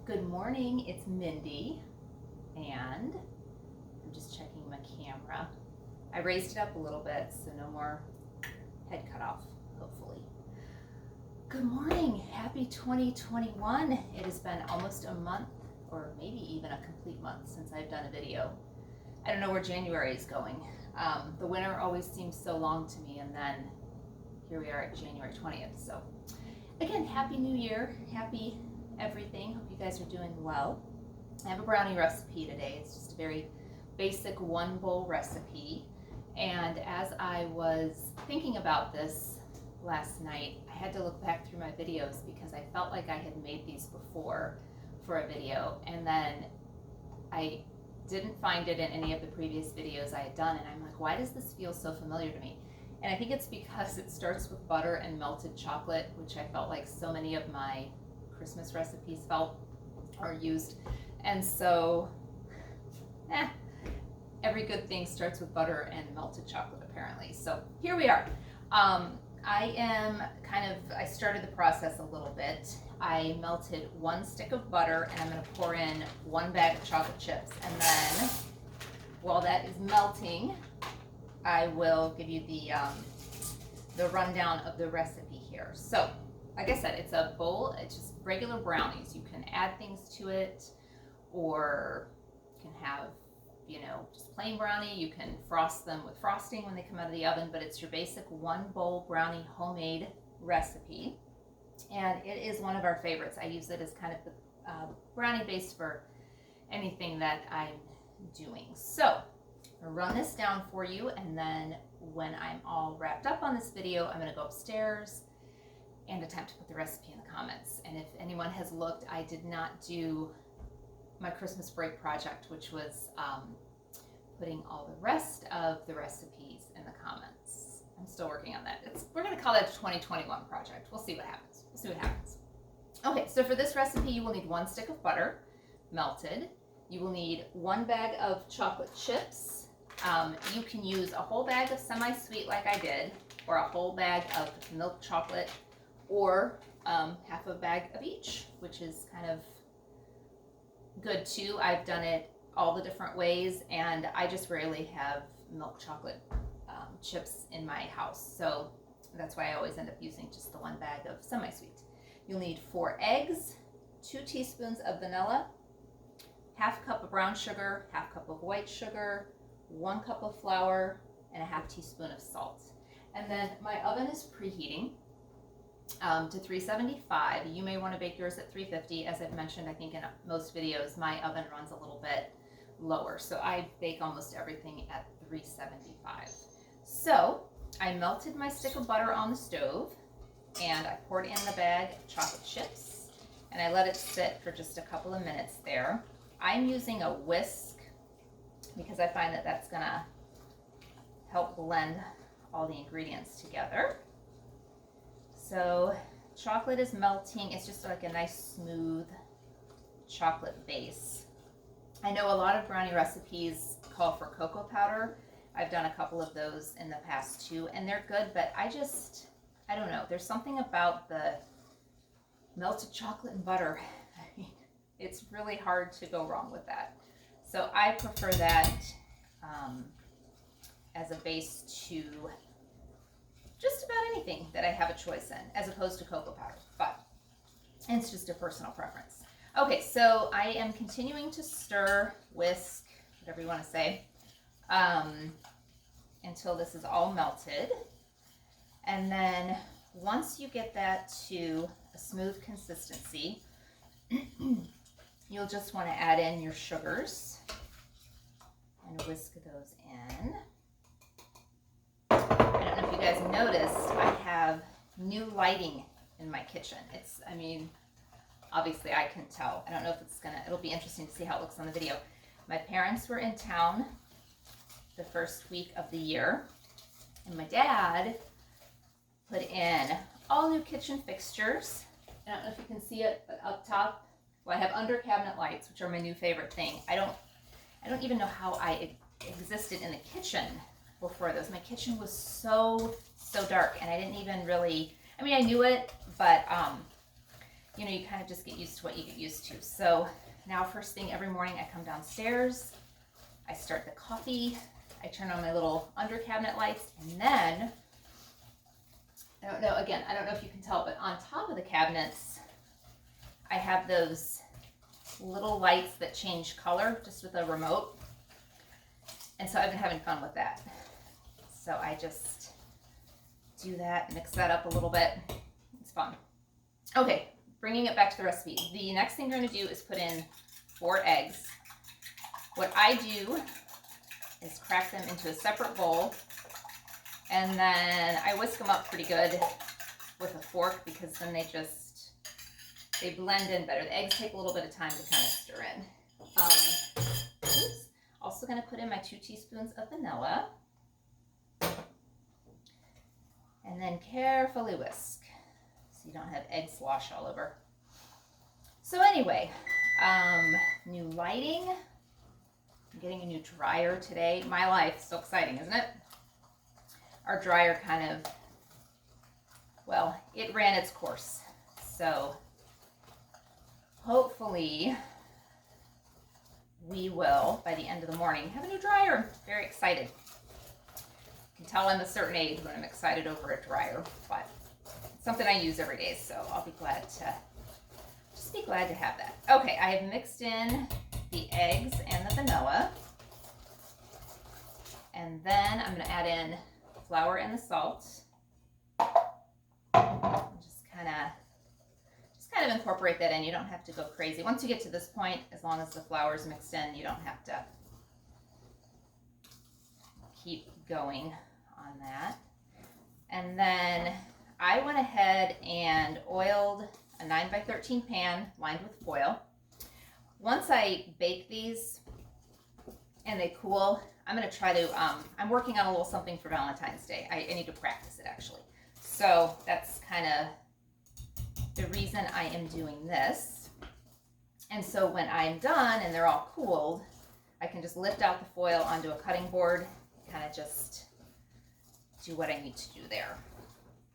Good morning, it's Mindy, and I'm just checking my camera. I raised it up a little bit, so no more head cut off, hopefully. Good morning, happy 2021. It has been almost a month, or maybe even a complete month since I've done a video. I don't know where January is going. The winter always seems so long to me, and then here we are at January 20th. So again, happy new year, happy everything. Hope you guys are doing well. I have a brownie recipe today. It's just a very basic one bowl recipe. And as I was thinking about this last night, I had to look back through my videos because I felt like I had made these before for a video, and then I didn't find it in any of the previous videos I had done, and I'm like, why does this feel so familiar to me? And I think it's because it starts with butter and melted chocolate, which I felt like so many of my Christmas recipes are used. And so every good thing starts with butter and melted chocolate, apparently. So here we are. I started the process a little bit. I melted 1 stick of butter, and I'm going to pour in 1 bag of chocolate chips. And then while that is melting, I will give you the rundown of the recipe here. So like I said, it's a bowl. It's just regular brownies. You can add things to it, or you can have, just plain brownie. You can frost them with frosting when they come out of the oven, but it's your basic 1 bowl brownie homemade recipe. And it is one of our favorites. I use it as kind of the brownie base for anything that I'm doing. So I'll run this down for you, and then when I'm all wrapped up on this video, I'm going to go upstairs and attempt to put the recipe in the comments. And if anyone has looked, I did not do my Christmas break project, which was putting all the rest of the recipes in the comments. I'm still working on that. We're going to call that a 2021 project. We'll see what happens. Okay, so for this recipe, you will need 1 stick of butter melted. You will need 1 bag of chocolate chips. You can use a whole bag of semi-sweet like I did, or a whole bag of milk chocolate, or half a bag of each, which is kind of good too. I've done it all the different ways, and I just rarely have milk chocolate chips in my house, so that's why I always end up using just the 1 bag of semi-sweet. You'll need 4 eggs, 2 teaspoons of vanilla, half cup of brown sugar, half cup of white sugar, 1 cup of flour, and a half teaspoon of salt. And then my oven is preheating to 375. You may want to bake yours at 350. As I've mentioned, I think in most videos, my oven runs a little bit lower, so I bake almost everything at 375. So I melted my stick of butter on the stove, and I poured in the bag of chocolate chips, and I let it sit for just a couple of minutes there. I'm using a whisk because I find that that's gonna help blend all the ingredients together. So chocolate is melting. It's just like a nice smooth chocolate base. I know a lot of brownie recipes call for cocoa powder. I've done a couple of those in the past too, and they're good, but I don't know. There's something about the melted chocolate and butter. I mean, it's really hard to go wrong with that. So I prefer that as a base to just about anything that I have a choice in, as opposed to cocoa powder, but it's just a personal preference. Okay, so I am continuing to stir, whisk, whatever you want to say, until this is all melted. And then once you get that to a smooth consistency, you'll just want to add in your sugars and whisk those in. I don't know if you guys noticed, I have new lighting in my kitchen. Obviously I can tell. I don't know if it'll be interesting to see how it looks on the video. My parents were in town the first week of the year, and my dad put in all new kitchen fixtures. I don't know if you can see it, but up top, well, I have under cabinet lights, which are my new favorite thing. I don't even know how I existed in the kitchen before those. My kitchen was so dark, and I didn't even really, I knew it, but you know, you kind of just get used to what you get used to. So now first thing every morning I come downstairs, I start the coffee, I turn on my little under cabinet lights, and then, I don't know if you can tell, but on top of the cabinets, I have those little lights that change color just with a remote. And so I've been having fun with that. So I just do that, mix that up a little bit. It's fun. Okay, bringing it back to the recipe. The next thing you're going to do is put in 4 eggs. What I do is crack them into a separate bowl, and then I whisk them up pretty good with a fork, because then they blend in better. The eggs take a little bit of time to kind of stir in. Oops. Also going to put in my 2 teaspoons of vanilla, and then carefully whisk so you don't have egg slosh all over. So anyway, new lighting. I'm getting a new dryer today. My life, so exciting, isn't it? Our dryer kind of, well, it ran its course. So hopefully we will, by the end of the morning, have a new dryer. I'm very excited. You can tell I'm a certain age when I'm excited over a dryer, but it's something I use every day, so I'll be glad to have that. Okay, I have mixed in the eggs and the vanilla, and then I'm going to add in the flour and the salt. Just kind of incorporate that in. You don't have to go crazy. Once you get to this point, as long as the flour is mixed in, you don't have to keep going on that. And then I went ahead and oiled a 9x13 pan lined with foil. Once I bake these and they cool, I'm going to try to, I'm working on a little something for Valentine's Day. I need to practice it actually. So that's kind of the reason I am doing this. And so when I'm done and they're all cooled, I can just lift out the foil onto a cutting board, kind of just do what I need to do there.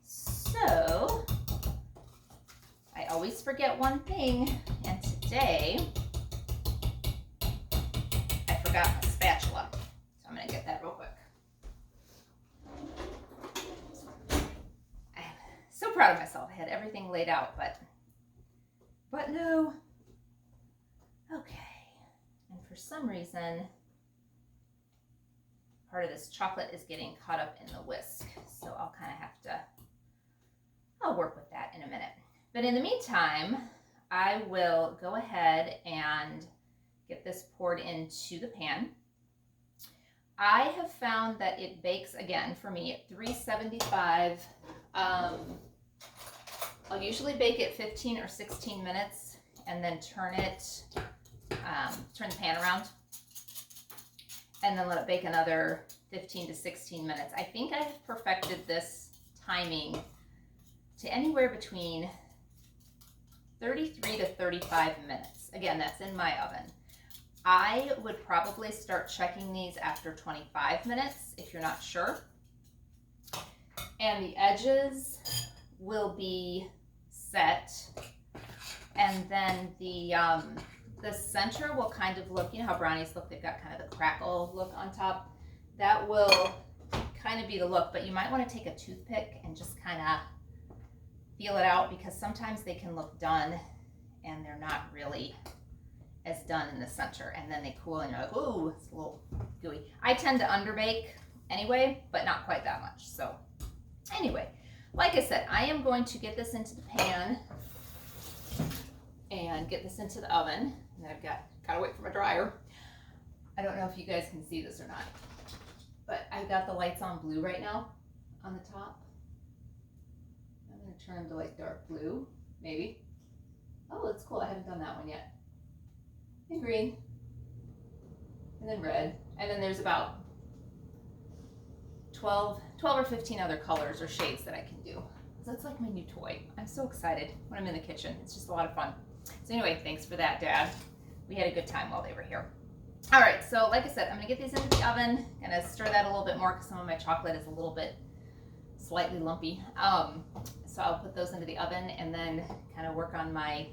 So I always forget one thing, and today I forgot my spatula. So I'm going to get that real quick. I'm so proud of myself. I had everything laid out, but no. Okay. And for some reason, part of this chocolate is getting caught up in the whisk. So I'll kind of have to, I'll work with that in a minute. But in the meantime, I will go ahead and get this poured into the pan. I have found that it bakes, again, for me at 375. I'll usually bake it 15 or 16 minutes and then turn the pan around and then let it bake another 15 to 16 minutes. I think I have perfected this timing to anywhere between 33 to 35 minutes. Again, that's in my oven. I would probably start checking these after 25 minutes if you're not sure. And the edges will be set, and then the center will kind of look, you know how brownies look, they've got kind of the crackle look on top. That will kind of be the look, but you might want to take a toothpick and just kind of feel it out, because sometimes they can look done and they're not really as done in the center, and then they cool and you're like, ooh, it's a little gooey. I tend to underbake anyway, but not quite that much. So anyway, like I said, I am going to get this into the pan and get this into the oven. And I've gotta wait for my dryer. I don't know if you guys can see this or not, but I've got the lights on blue right now on the top. I'm gonna turn them to like dark blue, maybe. Oh, that's cool. I haven't done that one yet. And green, and then red, and then there's about 12 or 15 other colors or shades that I can do. So that's like my new toy. I'm so excited when I'm in the kitchen. It's just a lot of fun. So anyway, thanks for that, Dad. We had a good time while they were here. All right, so like I said, I'm gonna get these into the oven. Gonna stir that a little bit more because some of my chocolate is a little bit slightly lumpy. So So I'll put those into the oven and then kind of work on my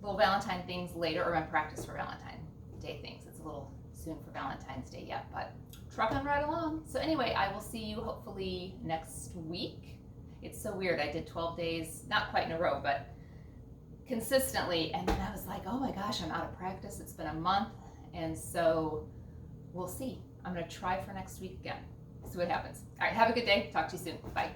little Valentine things later, or my practice for Valentine Day things. It's a little soon for Valentine's Day yet, but trucking right along. So anyway, I will see you hopefully next week. It's so weird. I did 12 days, not quite in a row, but consistently. And then I was like, oh my gosh, I'm out of practice. It's been a month. And so we'll see. I'm going to try for next week again. See what happens. All right. Have a good day. Talk to you soon. Bye.